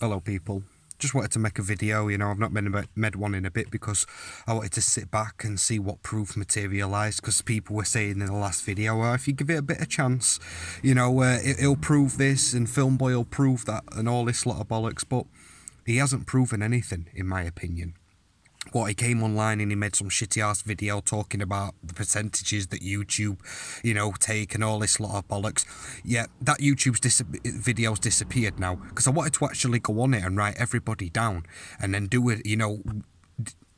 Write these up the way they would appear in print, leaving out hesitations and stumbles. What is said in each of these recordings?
Hello people, just wanted to make a video. I've not made one in a bit because I wanted to sit back and see what proof materialised, because people were saying in the last video, if you give it a bit of chance, it'll prove this and Filmboy will prove that and all this lot of bollocks, but he hasn't proven anything in my opinion. He came online and he made some shitty ass video talking about the percentages that YouTube, take and all this lot of bollocks. Yeah, that YouTube's video's disappeared now, because I wanted to actually go on it and write everybody down and then do it,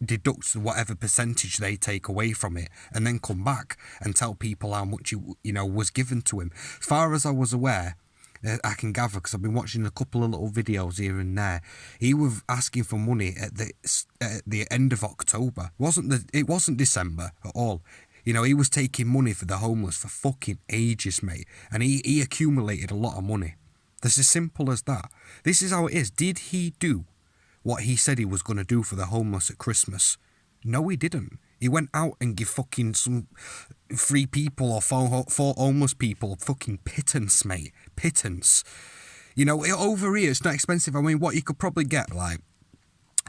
deduct whatever percentage they take away from it and then come back and tell people how much, was given to him. As far as I was aware, I can gather, because I've been watching a couple of little videos here and there, he was asking for money at the end of October. It wasn't December at all. He was taking money for the homeless for fucking ages, mate. And he accumulated a lot of money. That's as simple as that. This is how it is. Did he do what he said he was going to do for the homeless at Christmas? No, he didn't. He went out and gave fucking some 3 people or 4 homeless people fucking pittance, mate. Pittance. Over here, it's not expensive. I mean, what you could probably get, like,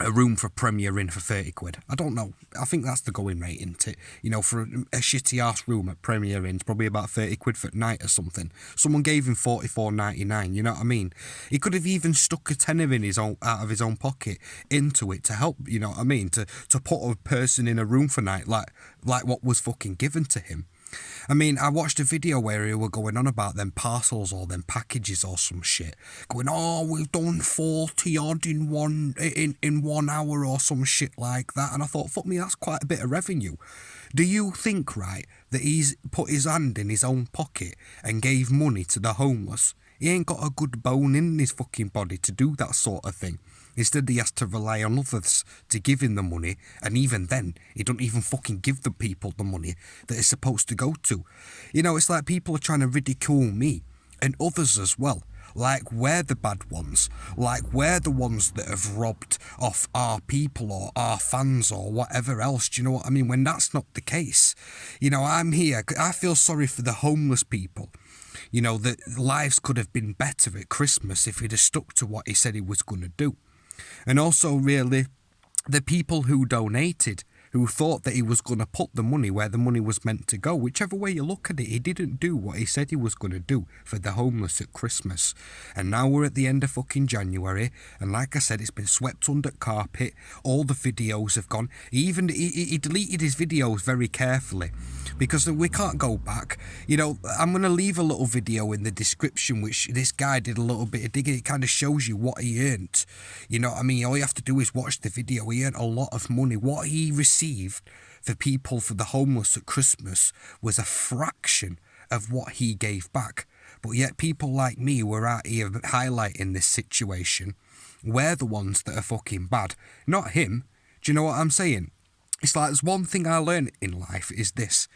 a room for Premier Inn for 30 quid. I don't know. I think that's the going rate, isn't it? For a shitty ass room at Premier Inn's probably about 30 quid for night or something. Someone gave him $44.99, you know what I mean? He could have even stuck a tenner out of his own pocket into it to help, you know what I mean? To put a person in a room for night like what was fucking given to him. I mean, I watched a video where he were going on about them parcels or them packages or some shit. Going, we've done 40 odd in 1 hour or some shit like that. And I thought, fuck me, that's quite a bit of revenue. Do you think, right, that he's put his hand in his own pocket and gave money to the homeless? He ain't got a good bone in his fucking body to do that sort of thing. Instead, he has to rely on others to give him the money, and even then, he don't even fucking give the people the money that it's supposed to go to. It's like people are trying to ridicule me, and others as well. Like we're the bad ones. Like we're the ones that have robbed off our people or our fans or whatever else. Do you know what I mean? When that's not the case. I'm here. I feel sorry for the homeless people. That lives could have been better at Christmas if he'd have stuck to what he said he was going to do. And also, really, the people who donated, who thought that he was going to put the money where the money was meant to go. Whichever way you look at it, he didn't do what he said he was going to do for the homeless at Christmas. And now we're at the end of fucking January, and like I said, it's been swept under carpet. All the videos have gone. He deleted his videos very carefully, because we can't go back. I'm going to leave a little video in the description, which this guy did a little bit of digging. It kind of shows you what he earned. You know what I mean? All you have to do is watch the video. He earned a lot of money. What he received for people, for the homeless at Christmas, was a fraction of what he gave back. But yet people like me who are out here highlighting this situation, we're the ones that are fucking bad, not him. Do you know what I'm saying? It's like, there's one thing I learned in life is this: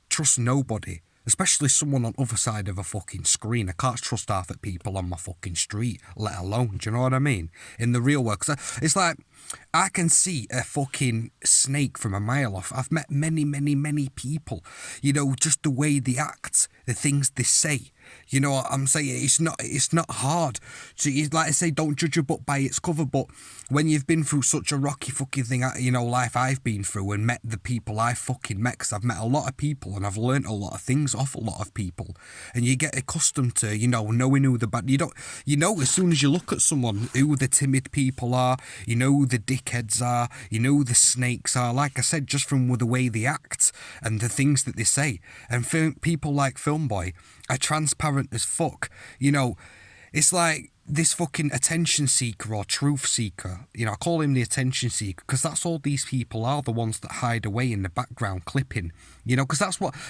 trust nobody, especially someone on the other side of a fucking screen. I can't trust half the people on my fucking street, let alone, do you know what I mean? In the real world, 'cause it's like, I can see a fucking snake from a mile off. I've met many, many, many people, just the way they act, the things they say. You know what I'm saying? It's not hard. So, like I say, don't judge a book by its cover, but when you've been through such a rocky fucking thing, life I've been through, and met the people I fucking met, because I've met a lot of people and I've learnt a lot of things off a lot of people, and you get accustomed to, knowing who the bad, as soon as you look at someone, who the timid people are, who the dickheads are, who the snakes are, like I said, just from the way they act and the things that they say. And people like Filmboy are transparent as fuck. It's like this fucking attention seeker or truth seeker. I call him the attention seeker because that's all these people are, the ones that hide away in the background clipping. Because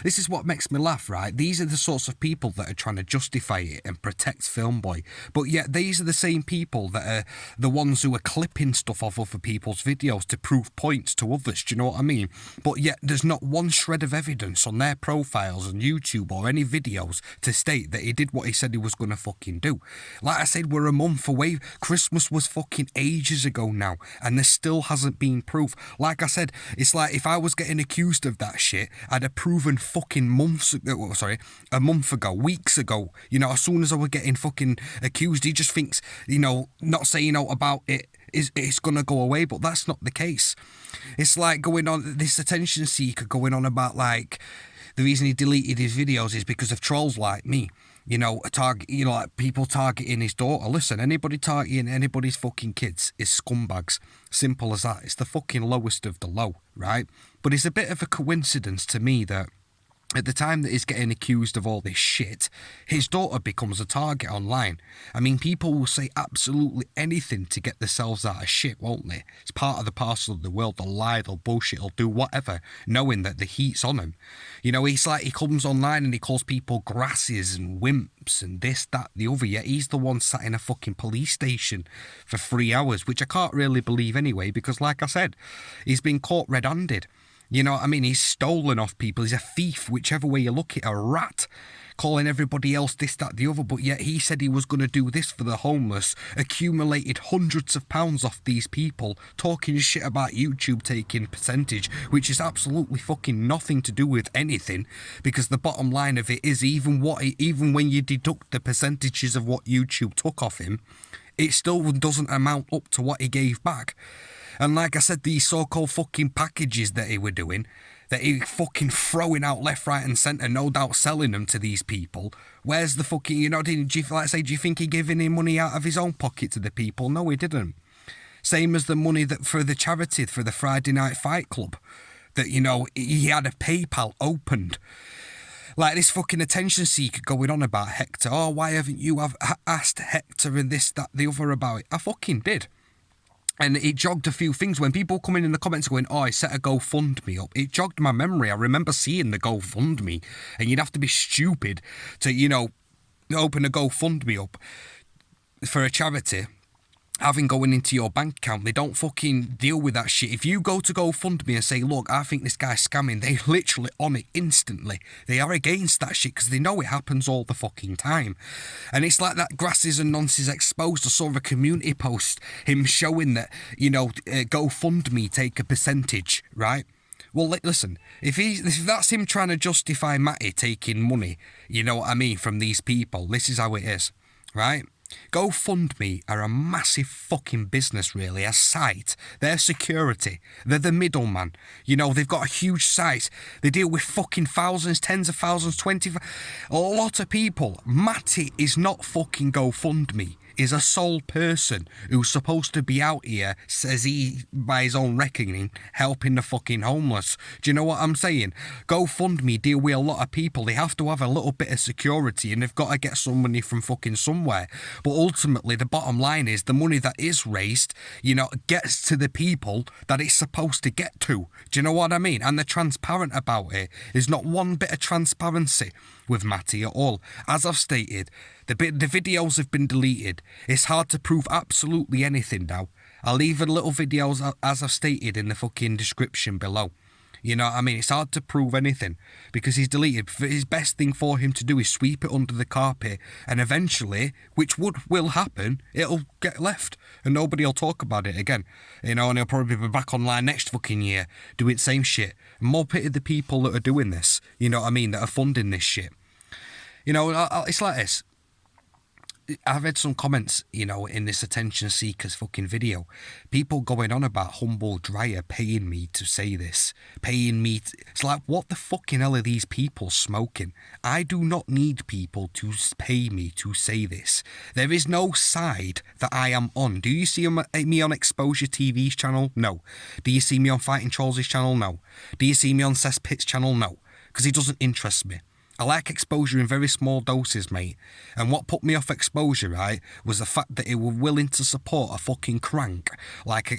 this is what makes me laugh, right? These are the sorts of people that are trying to justify it and protect Filmboy. But yet these are the same people that are the ones who are clipping stuff off other people's videos to prove points to others. Do you know what I mean? But yet there's not one shred of evidence on their profiles on YouTube or any videos to state that he did what he said he was going to fucking do. Like I said, said we're a month away. Christmas was fucking ages ago now, and there still hasn't been proof. Like I said, it's like if I was getting accused of that shit, I'd have proven fucking a month ago, weeks ago. You know, as soon as I was getting fucking accused, he just thinks, you know, not saying out about it it's gonna go away, but that's not the case. It's like going on this attention seeker going on about like the reason he deleted his videos is because of trolls like me. You know, like people targeting his daughter. Listen, anybody targeting anybody's fucking kids is scumbags. Simple as that. It's the fucking lowest of the low, right? But it's a bit of a coincidence to me that at the time that he's getting accused of all this shit, his daughter becomes a target online. I mean, people will say absolutely anything to get themselves out of shit, won't they? It's part of the parcel of the world. They'll lie, they'll bullshit, they'll do whatever, knowing that the heat's on them. You know, it's like he comes online and he calls people grasses and wimps and this, that, the other, yet he's the one sat in a fucking police station for 3 hours, which I can't really believe anyway, because like I said, he's been caught red-handed. You know what I mean? He's stolen off people. He's a thief, whichever way you look at it, a rat, calling everybody else this, that, the other. But yet he said he was going to do this for the homeless, accumulated hundreds of pounds off these people, talking shit about YouTube taking percentage, which is absolutely fucking nothing to do with anything, because the bottom line of it is even when you deduct the percentages of what YouTube took off him, it still doesn't amount up to what he gave back. And like I said, these so-called fucking packages that he were doing, that he fucking throwing out left, right and centre, no doubt selling them to these people. Where's the fucking, you know, do you think he giving him money out of his own pocket to the people? No, he didn't. Same as the money that for the charity, for the Friday Night Fight Club, that, you know, he had a PayPal opened. Like this fucking attention seeker going on about Hector. Oh, why haven't you asked Hector and this, that, the other about it? I fucking did. And it jogged a few things. When people come in the comments going, oh, I set a GoFundMe up, it jogged my memory. I remember seeing the GoFundMe, and you'd have to be stupid to, you know, open a GoFundMe up for a charity. Having going into your bank account, they don't fucking deal with that shit. If you go to GoFundMe and say, look, I think this guy's scamming, they literally on it instantly. They are against that shit because they know it happens all the fucking time. And it's like that grasses and nonsense exposed. I saw a community post, him showing that, you know, GoFundMe take a percentage, right? Well, listen, if that's him trying to justify Matty taking money, you know what I mean, from these people, this is how it is, right? GoFundMe are a massive fucking business, really, a site. They're security. They're the middleman. You know, they've got a huge site. They deal with fucking thousands, tens of thousands, a lot of people. Matty is not fucking GoFundMe. Is a sole person who's supposed to be out here, says he, by his own reckoning, helping the fucking homeless. Do you know what I'm saying? GoFundMe deal with a lot of people. They have to have a little bit of security and they've got to get some money from fucking somewhere. But ultimately, the bottom line is the money that is raised, you know, gets to the people that it's supposed to get to. Do you know what I mean? And they're transparent about it. There's not one bit of transparency with Matty at all. As I've stated, the videos have been deleted. It's hard to prove absolutely anything now. I'll leave a little videos, as I've stated, in the fucking description below. You know what I mean? It's hard to prove anything because he's deleted. His best thing for him to do is sweep it under the carpet, and eventually, which will happen, it'll get left and nobody will talk about it again. You know, and he'll probably be back online next fucking year doing the same shit. More pity the people that are doing this, you know what I mean, that are funding this shit. You know, it's like this. I've read some comments, you know, in this attention seekers fucking video. People going on about Humble Dryer paying me to say this. It's like, what the fucking hell are these people smoking? I do not need people to pay me to say this. There is no side that I am on. Do you see me on Exposure TV's channel? No. Do you see me on Fighting Trolls' channel? No. Do you see me on Cesspit's channel? No. Because it doesn't interest me. I like Exposure in very small doses, mate. And what put me off Exposure, right, was the fact that they were willing to support a fucking crank like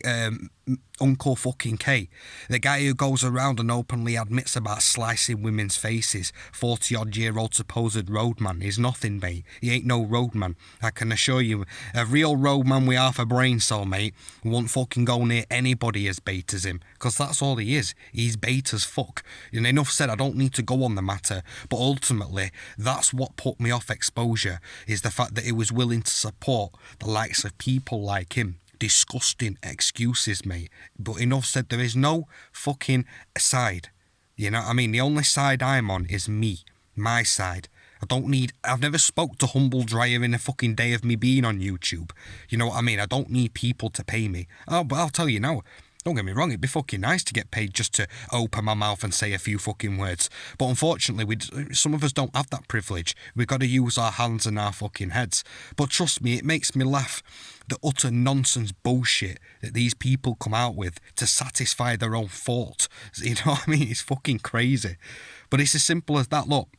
Uncle fucking K, the guy who goes around and openly admits about slicing women's faces, 40-odd-year-old supposed roadman, is nothing, mate. He ain't no roadman. I can assure you, a real roadman with half a brain cell, mate, won't fucking go near anybody as bait as him, because that's all he is. He's bait as fuck. And enough said, I don't need to go on the matter, but ultimately, that's what put me off exposure, is the fact that he was willing to support the likes of people like him. Disgusting excuses, mate. But enough said, there is no fucking side. You know what I mean? The only side I'm on is me. My side. I've never spoke to Humble Dryer in a fucking day of me being on YouTube. You know what I mean? I don't need people to pay me. Oh, but I'll tell you now. Don't get me wrong, it'd be fucking nice to get paid just to open my mouth and say a few fucking words. But unfortunately, some of us don't have that privilege. We've got to use our hands and our fucking heads. But trust me, it makes me laugh. The utter nonsense bullshit that these people come out with to satisfy their own thought. You know what I mean? It's fucking crazy. But it's as simple as that. Look,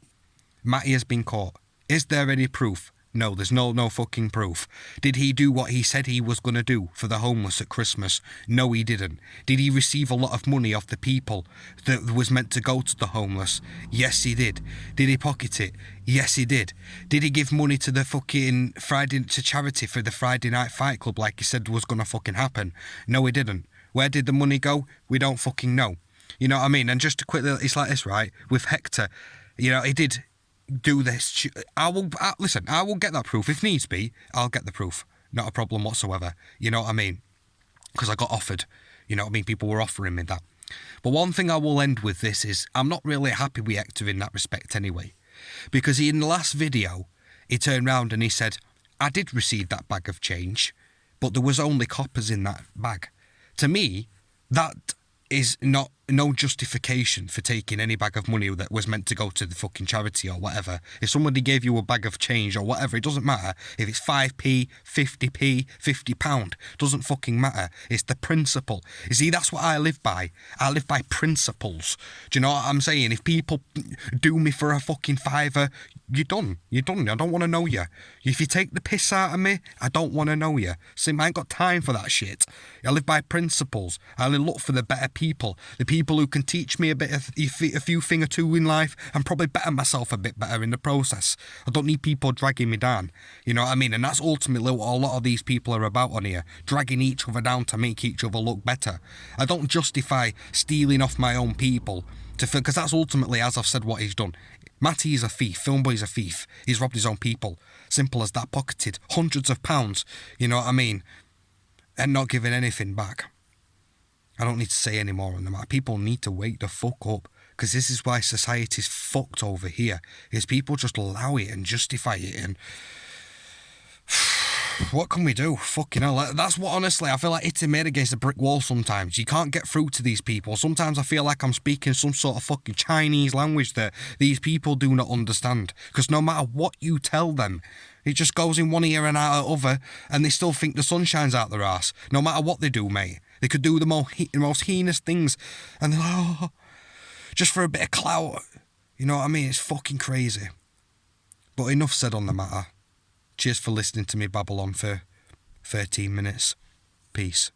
Matty has been caught. Is there any proof? No, there's no fucking proof. Did he do what he said he was going to do for the homeless at Christmas? No, he didn't. Did he receive a lot of money off the people that was meant to go to the homeless? Yes, he did. Did he pocket it? Yes, he did. Did he give money to the fucking to charity for the Friday Night Fight Club like he said was going to fucking happen? No, he didn't. Where did the money go? We don't fucking know. You know what I mean? And just to quickly, it's like this, right? With Hector, you know, he did do this. I will get that proof. If needs be, I'll get the proof. Not a problem whatsoever. You know what I mean? Because I got offered. You know what I mean? People were offering me that. But one thing I will end with this is, I'm not really happy with Hector in that respect anyway. Because in the last video, he turned round and he said, I did receive that bag of change, but there was only coppers in that bag. To me, that is no justification for taking any bag of money that was meant to go to the fucking charity or whatever. If somebody gave you a bag of change or whatever, it doesn't matter. If it's 5p, 50p, £50, doesn't fucking matter. It's the principle. You see, that's what I live by. I live by principles. Do you know what I'm saying? If people do me for a fucking fiver, you're done. You're done. I don't want to know you. If you take the piss out of me, I don't want to know you. See, I ain't got time for that shit. I live by principles. I only look for the better people. The people who can teach me a few thing or two in life and probably better myself a bit better in the process. I don't need people dragging me down. You know what I mean? And that's ultimately what a lot of these people are about on here. Dragging each other down to make each other look better. I don't justify stealing off my own people because that's ultimately, as I've said, what he's done. Matty is a thief. Filmboy's a thief. He's robbed his own people. Simple as that. Pocketed hundreds of pounds. You know what I mean? And not giving anything back. I don't need to say any more on the matter. People need to wake the fuck up. Because this is why society's fucked over here. Is people just allow it and justify it. And what can we do? Fucking hell. That's what, honestly, I feel like hitting my head against a brick wall sometimes. You can't get through to these people. Sometimes I feel like I'm speaking some sort of fucking Chinese language that these people do not understand. Because no matter what you tell them, it just goes in one ear and out the other, and they still think the sun shines out their arse. No matter what they do, mate. They could do the most heinous things, and they're like, oh, just for a bit of clout. You know what I mean? It's fucking crazy. But enough said on the matter. Cheers for listening to me babble on for 13 minutes. Peace.